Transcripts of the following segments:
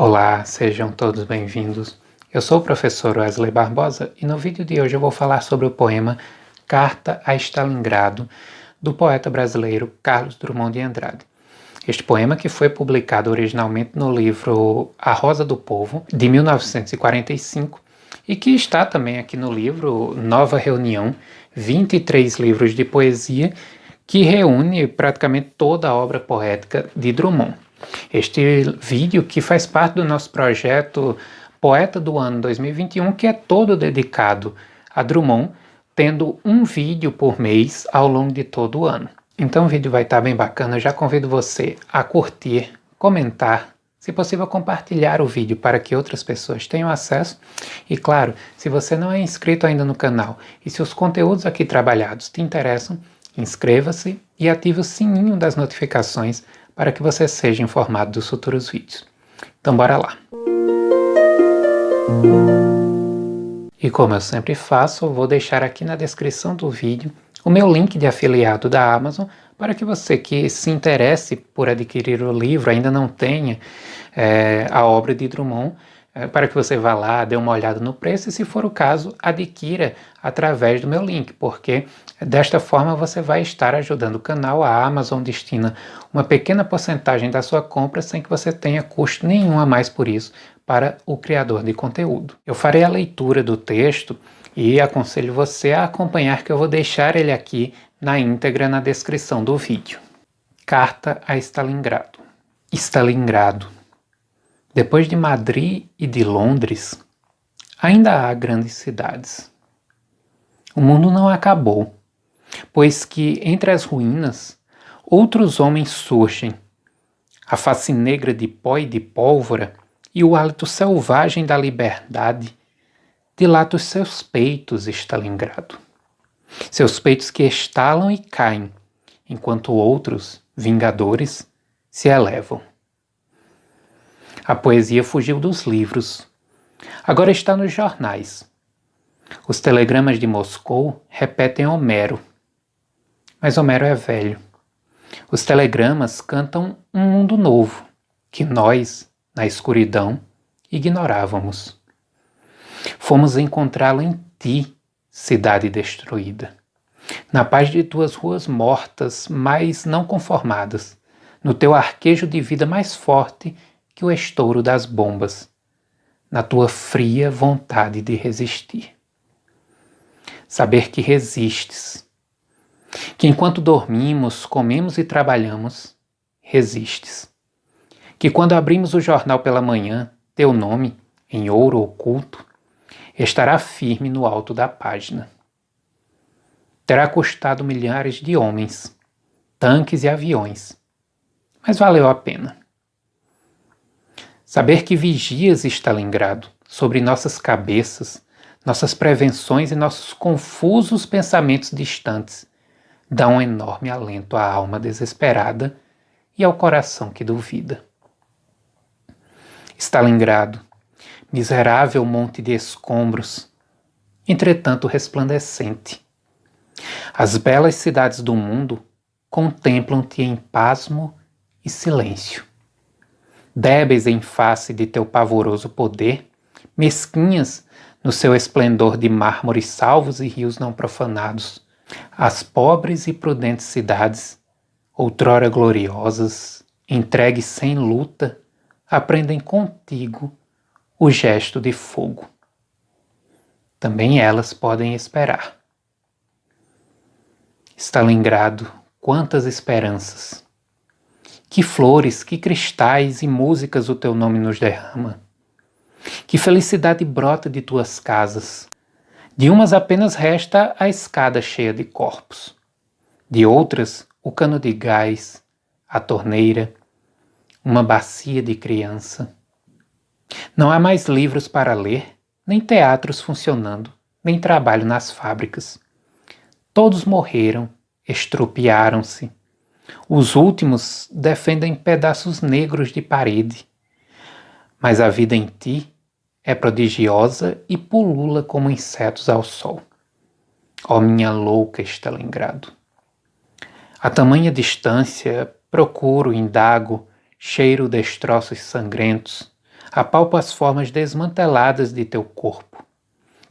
Olá, sejam todos bem-vindos. Eu sou o professor Wesley Barbosa e no vídeo de hoje eu vou falar sobre o poema Carta a Stalingrado, do poeta brasileiro Carlos Drummond de Andrade. Este poema, que foi publicado originalmente no livro A Rosa do Povo, de 1945, e que está também aqui no livro Nova Reunião, 23 livros de poesia, que reúne praticamente toda a obra poética de Drummond. Este vídeo que faz parte do nosso projeto Poeta do Ano 2021, que é todo dedicado a Drummond, tendo um vídeo por mês ao longo de todo o ano. Então o vídeo vai estar bem bacana, eu já convido você a curtir, comentar, se possível compartilhar o vídeo para que outras pessoas tenham acesso. E claro, se você não é inscrito ainda no canal e se os conteúdos aqui trabalhados te interessam, inscreva-se e ative o sininho das notificações para que você seja informado dos futuros vídeos. Então bora lá! E como eu sempre faço, eu vou deixar aqui na descrição do vídeo o meu link de afiliado da Amazon para que você que se interesse por adquirir o livro, ainda não tenha a obra de Drummond, para que você vá lá, dê uma olhada no preço e, se for o caso, adquira através do meu link, porque desta forma você vai estar ajudando o canal. A Amazon destina uma pequena porcentagem da sua compra sem que você tenha custo nenhum a mais por isso para o criador de conteúdo. Eu farei a leitura do texto e aconselho você a acompanhar, que eu vou deixar ele aqui na íntegra na descrição do vídeo. Carta a Stalingrado. Stalingrado. Depois de Madrid e de Londres, ainda há grandes cidades. O mundo não acabou, pois que entre as ruínas outros homens surgem. A face negra de pó e de pólvora e o hálito selvagem da liberdade dilata os seus peitos, Stalingrado. Seus peitos que estalam e caem, enquanto outros, vingadores, se elevam. A poesia fugiu dos livros. Agora está nos jornais. Os telegramas de Moscou repetem Homero. Mas Homero é velho. Os telegramas cantam um mundo novo, que nós, na escuridão, ignorávamos. Fomos encontrá-lo em ti, cidade destruída. Na paz de tuas ruas mortas, mas não conformadas. No teu arquejo de vida mais forte que o estouro das bombas, na tua fria vontade de resistir. Saber que resistes, que enquanto dormimos, comemos e trabalhamos, resistes. Que quando abrimos o jornal pela manhã, teu nome, em ouro oculto, estará firme no alto da página. Terá custado milhares de homens, tanques e aviões, mas valeu a pena. Saber que vigias, Stalingrado, sobre nossas cabeças, nossas prevenções e nossos confusos pensamentos distantes, dá um enorme alento à alma desesperada e ao coração que duvida. Stalingrado, miserável monte de escombros, entretanto resplandecente. As belas cidades do mundo contemplam-te em pasmo e silêncio. Débeis em face de teu pavoroso poder, mesquinhas no seu esplendor de mármores salvos e rios não profanados, as pobres e prudentes cidades, outrora gloriosas, entregues sem luta, aprendem contigo o gesto de fogo. Também elas podem esperar. Stalingrado, quantas esperanças! Que flores, que cristais e músicas o teu nome nos derrama. Que felicidade brota de tuas casas. De umas apenas resta a escada cheia de corpos. De outras, o cano de gás, a torneira, uma bacia de criança. Não há mais livros para ler, nem teatros funcionando, nem trabalho nas fábricas. Todos morreram, estropiaram-se. Os últimos defendem pedaços negros de parede. Mas a vida em ti é prodigiosa e pulula como insetos ao sol. Ó minha louca Stalingrado! A tamanha distância procuro, indago, cheiro destroços sangrentos, Apalpo as formas desmanteladas de teu corpo.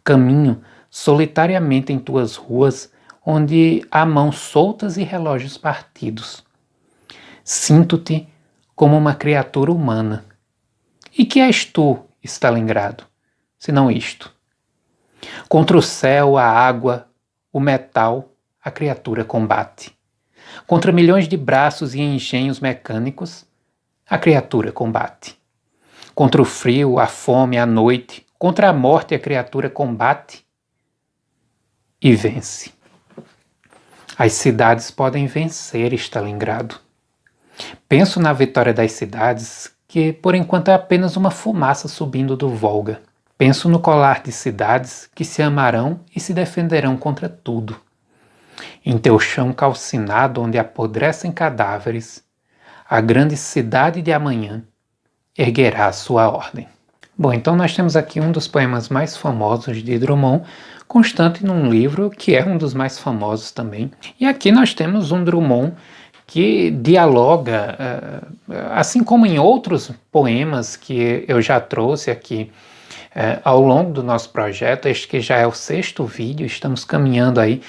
Caminho solitariamente em tuas ruas, onde há mãos soltas e relógios partidos. Sinto-te como uma criatura humana. E que és tu, Stalingrado, senão isto? Contra o céu, a água, o metal, a criatura combate. Contra milhões de braços e engenhos mecânicos, a criatura combate. Contra o frio, a fome, a noite, contra a morte, a criatura combate e vence. As cidades podem vencer Stalingrado. Penso na vitória das cidades, que por enquanto é apenas uma fumaça subindo do Volga. Penso no colar de cidades que se amarão e se defenderão contra tudo. Em teu chão calcinado, onde apodrecem cadáveres, a grande cidade de amanhã erguerá a sua ordem. Bom, então nós temos aqui um dos poemas mais famosos de Drummond, constante num livro que é um dos mais famosos também. E aqui nós temos um Drummond que dialoga, assim como em outros poemas que eu já trouxe aqui ao longo do nosso projeto. Este que já é o 6º vídeo, estamos caminhando aí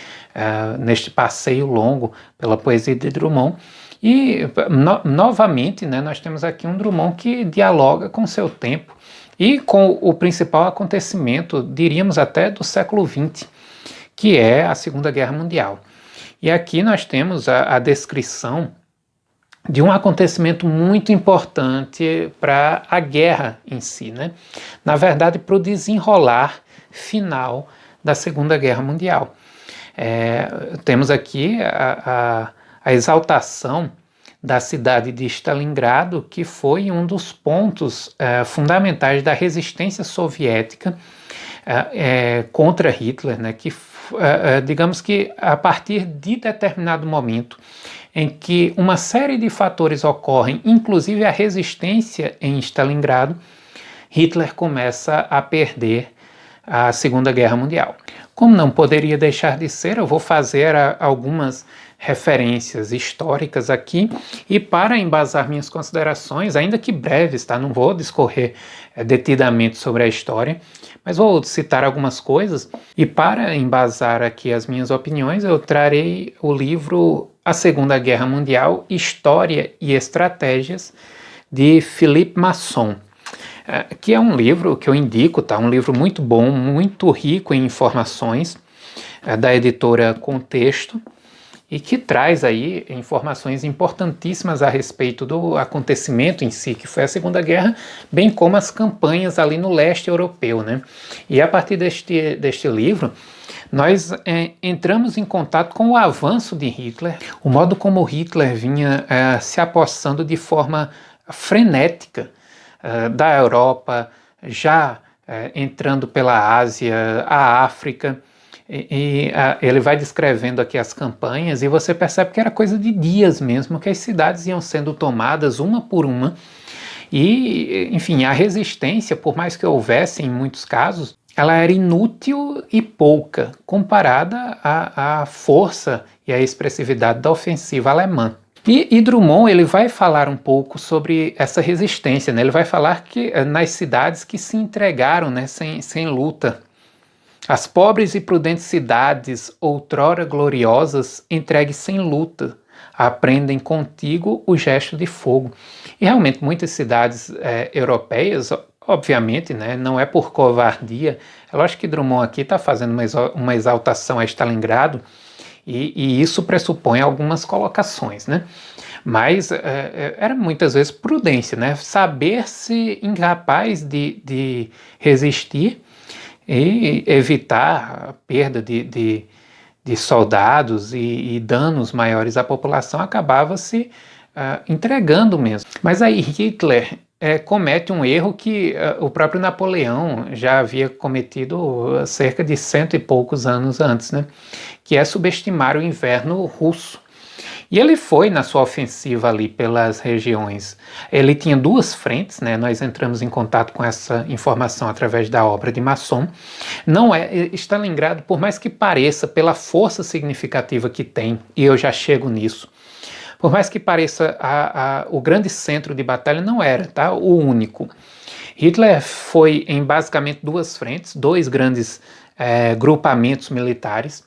neste passeio longo pela poesia de Drummond. E, novamente, né, nós temos aqui um Drummond que dialoga com seu tempo e com o principal acontecimento, diríamos até do século XX, que é a Segunda Guerra Mundial. E aqui nós temos a descrição de um acontecimento muito importante para a guerra em si, né? Na verdade, para o desenrolar final da Segunda Guerra Mundial. Temos aqui a exaltação da cidade de Stalingrado, que foi um dos pontos fundamentais da resistência soviética contra Hitler, né? Que digamos que a partir de determinado momento em que uma série de fatores ocorrem, inclusive a resistência em Stalingrado, Hitler começa a perder a Segunda Guerra Mundial. Como não poderia deixar de ser, eu vou fazer algumas referências históricas aqui, e para embasar minhas considerações, ainda que breves, tá? Não vou discorrer detidamente sobre a história, mas vou citar algumas coisas, e para embasar aqui as minhas opiniões, eu trarei o livro A Segunda Guerra Mundial, História e Estratégias, de Philippe Masson, que é um livro que eu indico, tá? Um livro muito bom, muito rico em informações, da editora Contexto, e que traz aí informações importantíssimas a respeito do acontecimento em si, que foi a Segunda Guerra, bem como as campanhas ali no leste europeu, né? E a partir deste livro, nós entramos em contato com o avanço de Hitler, o modo como Hitler vinha se apossando de forma frenética da Europa, já entrando pela Ásia, a África, e ele vai descrevendo aqui as campanhas, e você percebe que era coisa de dias mesmo, que as cidades iam sendo tomadas uma por uma, e, enfim, a resistência, por mais que houvesse em muitos casos, ela era inútil e pouca, comparada à força e à expressividade da ofensiva alemã. E Drummond ele vai falar um pouco sobre essa resistência, né? Ele vai falar que nas cidades que se entregaram, né, sem luta, as pobres e prudentes cidades, outrora gloriosas, entregues sem luta, aprendem contigo o gesto de fogo. E realmente muitas cidades europeias, obviamente, né, não é por covardia. É lógico que Drummond aqui está fazendo uma exaltação a Stalingrado, e isso pressupõe algumas colocações, né? Mas era muitas vezes prudência, né? Saber-se incapaz de resistir e evitar a perda de soldados e danos maiores à população, acabava se entregando mesmo. Mas aí Hitler comete um erro que o próprio Napoleão já havia cometido cerca de 100 e poucos anos antes, né? Que é subestimar o inverno russo. E ele foi na sua ofensiva ali pelas regiões. Ele tinha duas frentes, né? Nós entramos em contato com essa informação através da obra de Masson. Não Stalingrado, por mais que pareça, pela força significativa que tem, e eu já chego nisso, por mais que pareça o grande centro de batalha, não era, tá? O único. Hitler foi em basicamente duas frentes, dois grandes grupamentos militares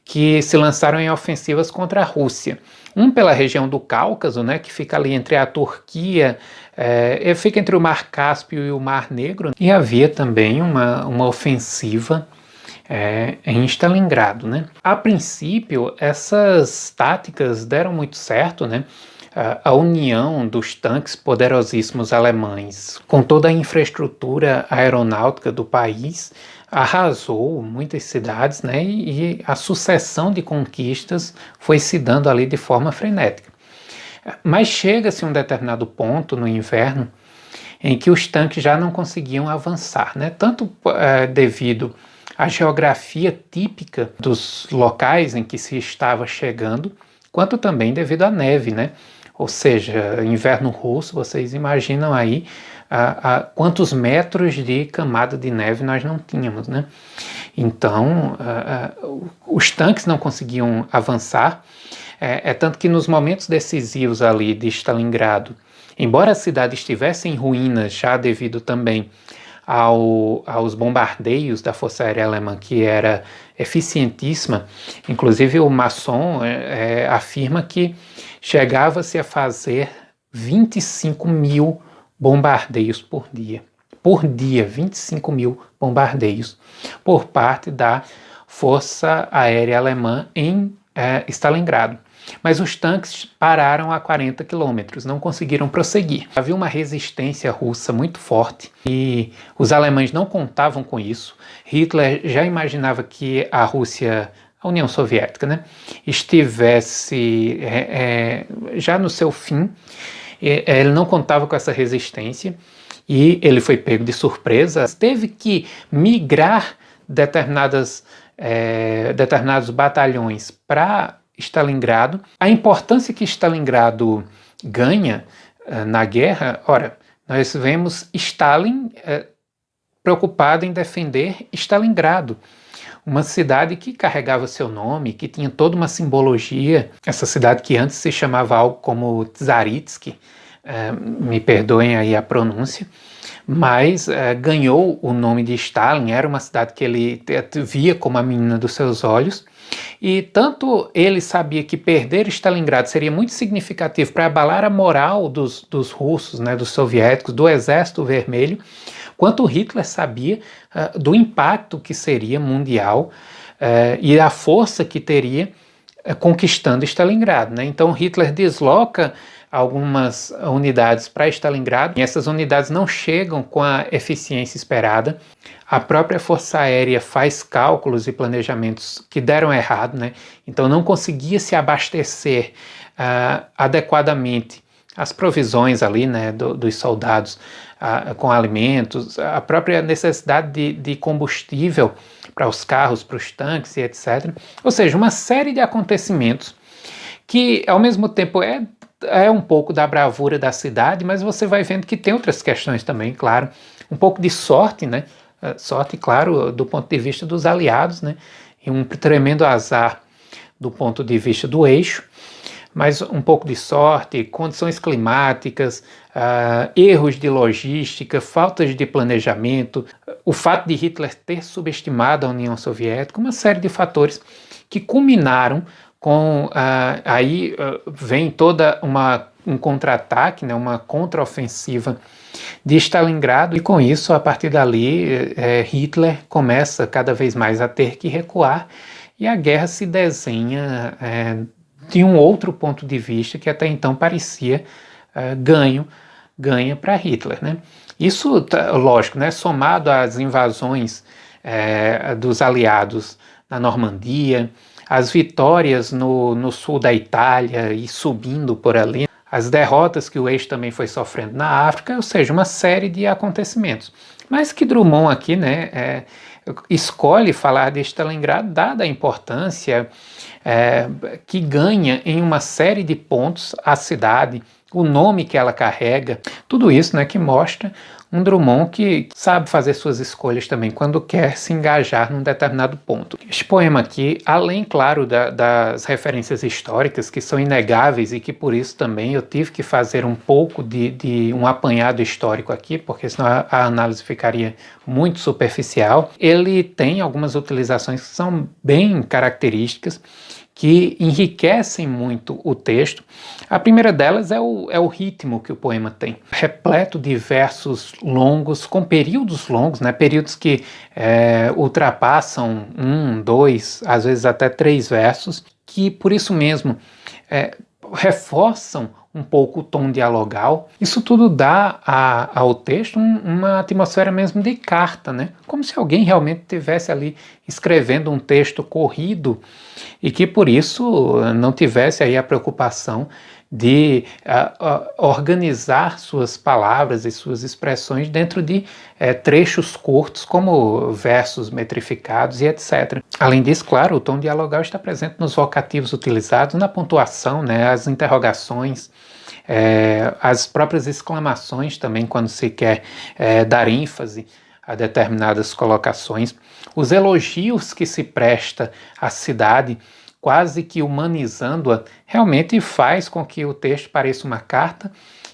que se lançaram em ofensivas contra a Rússia. Um pela região do Cáucaso, né, que fica ali entre a Turquia, fica entre o Mar Cáspio e o Mar Negro, e havia também uma ofensiva em Stalingrado, né? A princípio, essas táticas deram muito certo, né? A união dos tanques poderosíssimos alemães com toda a infraestrutura aeronáutica do país arrasou muitas cidades, né? E a sucessão de conquistas foi se dando ali de forma frenética. Mas chega-se um determinado ponto no inverno em que os tanques já não conseguiam avançar, né? Tanto devido à geografia típica dos locais em que se estava chegando, quanto também devido à neve, né? Ou seja, inverno russo, vocês imaginam aí quantos metros de camada de neve nós não tínhamos, né? Então, os tanques não conseguiam avançar, tanto que nos momentos decisivos ali de Stalingrado, embora a cidade estivesse em ruínas, já devido também aos bombardeios da Força Aérea Alemã, que era eficientíssima, inclusive o Masson afirma que chegava-se a fazer 25 mil bombardeios por dia. Por dia, 25 mil bombardeios por parte da Força Aérea Alemã em Stalingrado. Mas os tanques pararam a 40 quilômetros, não conseguiram prosseguir. Havia uma resistência russa muito forte e os alemães não contavam com isso. Hitler já imaginava que a Rússia, a União Soviética, né, estivesse já no seu fim. Ele não contava com essa resistência e ele foi pego de surpresa. Teve que migrar determinados batalhões para Stalingrado. A importância que Stalingrado ganha na guerra, ora, nós vemos Stalin preocupado em defender Stalingrado, uma cidade que carregava seu nome, que tinha toda uma simbologia, essa cidade que antes se chamava algo como Tsaritsky, me perdoem aí a pronúncia, mas ganhou o nome de Stalin, era uma cidade que ele via como a menina dos seus olhos, e tanto ele sabia que perder Stalingrado seria muito significativo para abalar a moral dos russos, né, dos soviéticos, do Exército Vermelho, quanto Hitler sabia do impacto que seria mundial e a força que teria conquistando Stalingrado, né? Então Hitler desloca algumas unidades para Stalingrado e essas unidades não chegam com a eficiência esperada. A própria Força Aérea faz cálculos e planejamentos que deram errado, né? Então não conseguia se abastecer adequadamente as provisões ali, né, dos soldados com alimentos, a própria necessidade de combustível para os carros, para os tanques e etc. Ou seja, uma série de acontecimentos que ao mesmo tempo é um pouco da bravura da cidade, mas você vai vendo que tem outras questões também, claro. Um pouco de sorte, né? Sorte, claro, do ponto de vista dos aliados, né? E um tremendo azar do ponto de vista do eixo, mas um pouco de sorte, condições climáticas, erros de logística, faltas de planejamento, o fato de Hitler ter subestimado a União Soviética, uma série de fatores que culminaram com aí vem toda um contra-ataque, né, uma contraofensiva de Stalingrado, e com isso, a partir dali, Hitler começa cada vez mais a ter que recuar, e a guerra se desenha de um outro ponto de vista que até então parecia ganha para Hitler, né? Isso, lógico, né, somado às invasões dos aliados na Normandia, as vitórias no sul da Itália e subindo por ali, as derrotas que o eixo também foi sofrendo na África, ou seja, uma série de acontecimentos. Mas que Drummond aqui, né, escolhe falar de Stalingrado, dada a importância que ganha em uma série de pontos a cidade, o nome que ela carrega, tudo isso, né, que mostra um Drummond que sabe fazer suas escolhas também quando quer se engajar num determinado ponto. Este poema aqui, além, claro, das referências históricas que são inegáveis e que por isso também eu tive que fazer um pouco de um apanhado histórico aqui, porque senão a análise ficaria muito superficial, ele tem algumas utilizações que são bem características, que enriquecem muito o texto. A primeira delas é o ritmo que o poema tem, repleto de versos longos, com períodos longos, né? Períodos que ultrapassam 1, 2, às vezes até 3 versos, que por isso mesmo reforçam um pouco o tom dialogal. Isso tudo dá ao texto uma atmosfera mesmo de carta, né? Como se alguém realmente estivesse ali escrevendo um texto corrido e que por isso não tivesse aí a preocupação de organizar suas palavras e suas expressões dentro de trechos curtos, como versos metrificados e etc. Além disso, claro, o tom dialogal está presente nos vocativos utilizados, na pontuação, né, as interrogações, as próprias exclamações também, quando se quer dar ênfase a determinadas colocações, os elogios que se presta à cidade, quase que humanizando-a, realmente faz com que o texto pareça uma carta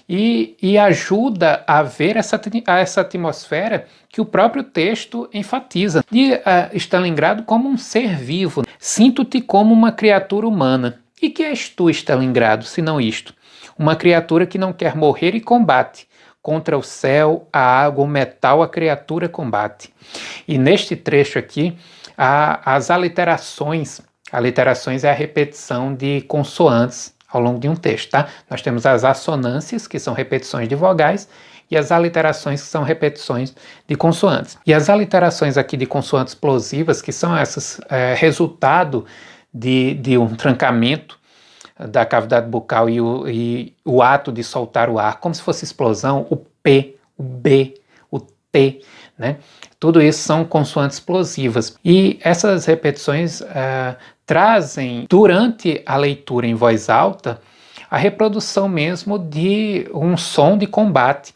e ajuda a ver essa atmosfera que o próprio texto enfatiza. De Stalingrado como um ser vivo. Sinto-te como uma criatura humana. E que és tu, Stalingrado, se não isto? Uma criatura que não quer morrer e combate. Contra o céu, a água, o metal, a criatura combate. E neste trecho aqui, as aliterações. Aliterações é a repetição de consoantes ao longo de um texto, tá? Nós temos as assonâncias, que são repetições de vogais, e as aliterações, que são repetições de consoantes. E as aliterações aqui de consoantes plosivas, que são essas resultado de um trancamento da cavidade bucal e o ato de soltar o ar, como se fosse explosão, o P, o B, o T, né? Tudo isso são consoantes plosivas. E essas repetições trazem, durante a leitura em voz alta, a reprodução mesmo de um som de combate.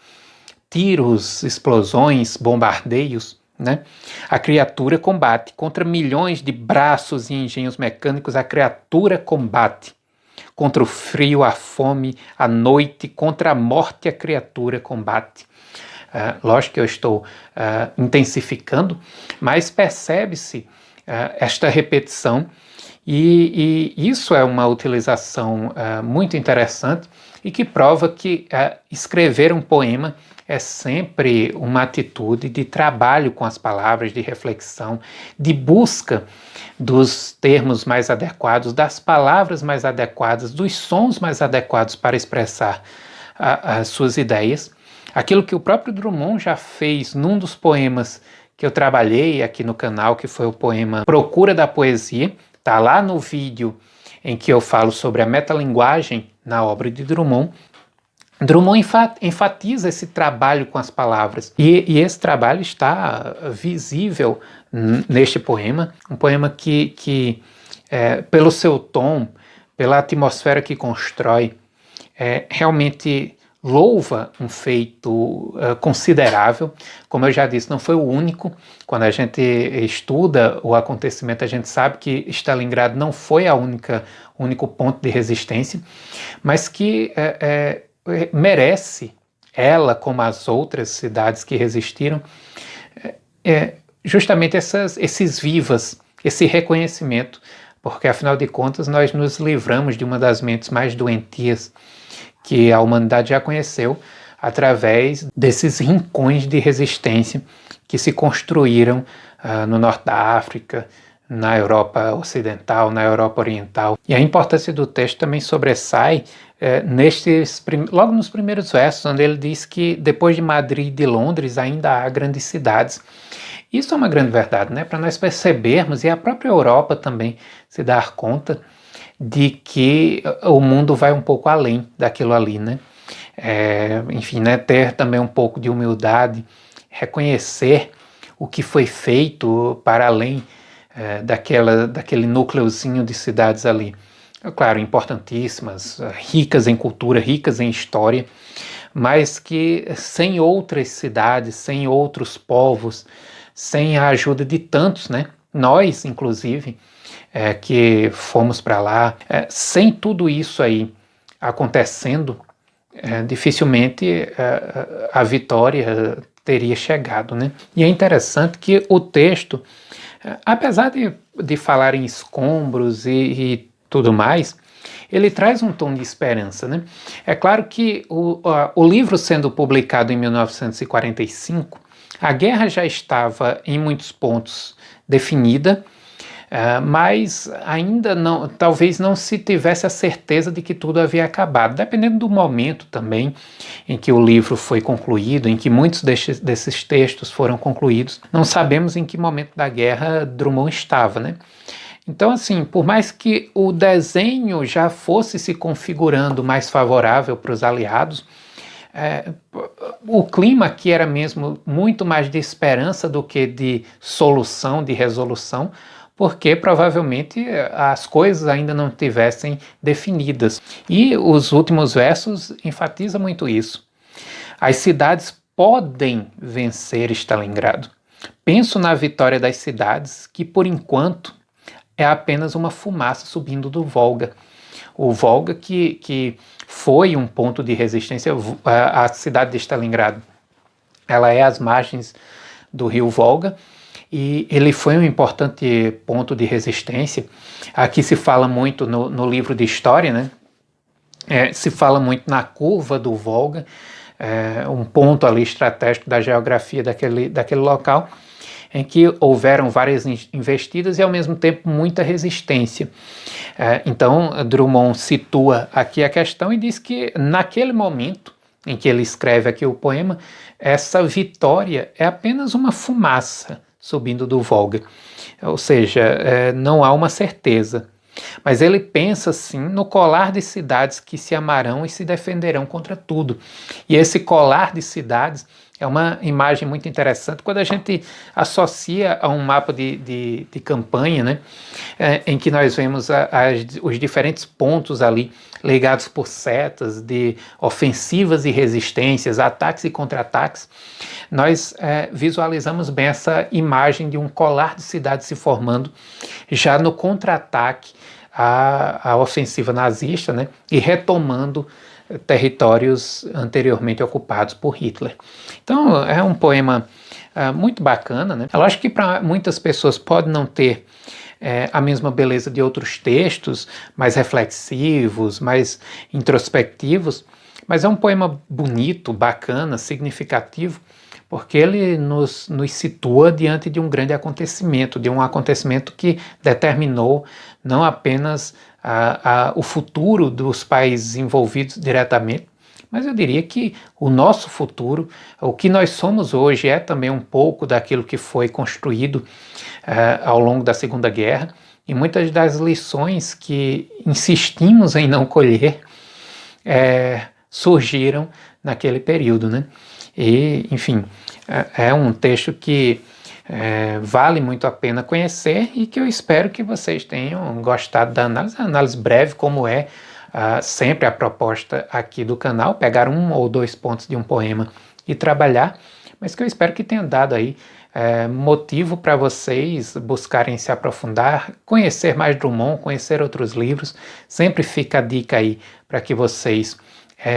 Tiros, explosões, bombardeios, né? A criatura combate. Contra milhões de braços e engenhos mecânicos, a criatura combate. Contra o frio, a fome, a noite, contra a morte, a criatura combate. Lógico que eu estou intensificando, mas percebe-se esta repetição e isso é uma utilização muito interessante e que prova que escrever um poema é sempre uma atitude de trabalho com as palavras, de reflexão, de busca dos termos mais adequados, das palavras mais adequadas, dos sons mais adequados para expressar as suas ideias. Aquilo que o próprio Drummond já fez num dos poemas que eu trabalhei aqui no canal, que foi o poema Procura da Poesia, está lá no vídeo em que eu falo sobre a metalinguagem na obra de Drummond. Drummond enfatiza esse trabalho com as palavras e esse trabalho está visível neste poema, um poema que pelo seu tom, pela atmosfera que constrói, realmente louva um feito considerável. Como eu já disse, não foi o único. Quando a gente estuda o acontecimento, a gente sabe que Stalingrado não foi o único ponto de resistência, mas que merece, ela como as outras cidades que resistiram, justamente esses vivas, esse reconhecimento, porque afinal de contas nós nos livramos de uma das mentes mais doentias que a humanidade já conheceu através desses rincões de resistência que se construíram no norte da África, na Europa Ocidental, na Europa Oriental. E a importância do texto também sobressai logo nos primeiros versos, onde ele diz que depois de Madrid e de Londres ainda há grandes cidades. Isso é uma grande verdade, né? Para nós percebermos, e a própria Europa também se dar conta de que o mundo vai um pouco além daquilo ali, né? Enfim, né? Ter também um pouco de humildade, reconhecer o que foi feito para além daquele núcleozinho de cidades ali. Claro, importantíssimas, ricas em cultura, ricas em história, mas que sem outras cidades, sem outros povos, sem a ajuda de tantos, né? Nós, inclusive, que fomos para lá, sem tudo isso aí acontecendo, dificilmente a vitória teria chegado, né? E é interessante que o texto, apesar de falar em escombros e tudo mais, ele traz um tom de esperança, né? É claro que o livro sendo publicado em 1945, a guerra já estava em muitos pontos definida, mas ainda não, talvez não se tivesse a certeza de que tudo havia acabado, dependendo do momento também em que o livro foi concluído, em que muitos desses textos foram concluídos. Não sabemos em que momento da guerra Drummond estava, né? Então, assim, por mais que o desenho já fosse se configurando mais favorável para os aliados, o clima aqui era mesmo muito mais de esperança do que de solução, de resolução, porque provavelmente as coisas ainda não tivessem definidas. E os últimos versos enfatizam muito isso. As cidades podem vencer Stalingrado. Penso na vitória das cidades, que por enquanto é apenas uma fumaça subindo do Volga. O Volga que foi um ponto de resistência, a cidade de Stalingrado, ela é às margens do rio Volga, e ele foi um importante ponto de resistência. Aqui se fala muito no livro de história, né? Se fala muito na curva do Volga, um ponto ali estratégico da geografia daquele local, em que houveram várias investidas e ao mesmo tempo muita resistência. Então Drummond situa aqui a questão e diz que naquele momento em que ele escreve aqui o poema, essa vitória é apenas uma fumaça subindo do Volga, ou seja, não há uma certeza. Mas ele pensa, sim, no colar de cidades que se amarão e se defenderão contra tudo. E esse colar de cidades é uma imagem muito interessante quando a gente associa a um mapa de campanha, né, em que nós vemos os diferentes pontos ali ligados por setas de ofensivas e resistências, ataques e contra-ataques. Nós visualizamos bem essa imagem de um colar de cidades se formando já no contra-ataque à ofensiva nazista, né, e retomando territórios anteriormente ocupados por Hitler. Então é um poema muito bacana, né? Eu acho que para muitas pessoas pode não ter a mesma beleza de outros textos, mais reflexivos, mais introspectivos, mas é um poema bonito, bacana, significativo, porque ele nos situa diante de um grande acontecimento, de um acontecimento que determinou não apenas o futuro dos países envolvidos diretamente, mas eu diria que o nosso futuro, o que nós somos hoje, é também um pouco daquilo que foi construído ao longo da Segunda Guerra, e muitas das lições que insistimos em não colher surgiram naquele período, né? E, enfim, é um texto que vale muito a pena conhecer e que eu espero que vocês tenham gostado da análise breve, como é sempre a proposta aqui do canal, pegar um ou dois pontos de um poema e trabalhar, mas que eu espero que tenha dado aí motivo para vocês buscarem se aprofundar, conhecer mais Drummond, conhecer outros livros. Sempre fica a dica aí para que vocês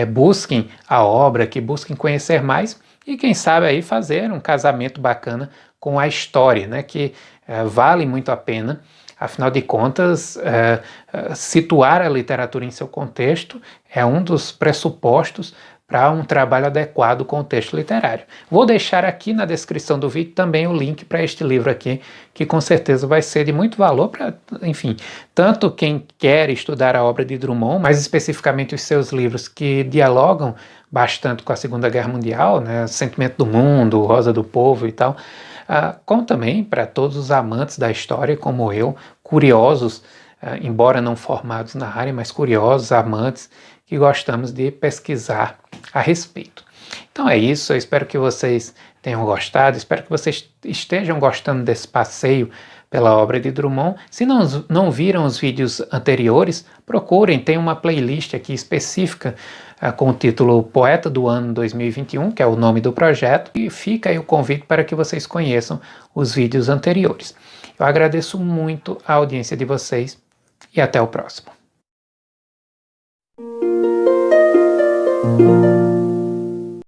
busquem a obra, que busquem conhecer mais e quem sabe aí fazer um casamento bacana com a história, né, que vale muito a pena. Afinal de contas, situar a literatura em seu contexto é um dos pressupostos para um trabalho adequado com o texto literário. Vou deixar aqui na descrição do vídeo também o link para este livro aqui, que com certeza vai ser de muito valor para, enfim, tanto quem quer estudar a obra de Drummond, mais especificamente os seus livros que dialogam bastante com a Segunda Guerra Mundial, né, Sentimento do Mundo, Rosa do Povo e tal, como também para todos os amantes da história, como eu, curiosos, embora não formados na área, mas curiosos, amantes, que gostamos de pesquisar a respeito. Então é isso, eu espero que vocês tenham gostado, espero que vocês estejam gostando desse passeio pela obra de Drummond. Se não viram os vídeos anteriores, procurem, tem uma playlist aqui específica com o título Poeta do Ano 2021, que é o nome do projeto, e fica aí o convite para que vocês conheçam os vídeos anteriores. Eu agradeço muito a audiência de vocês e até o próximo.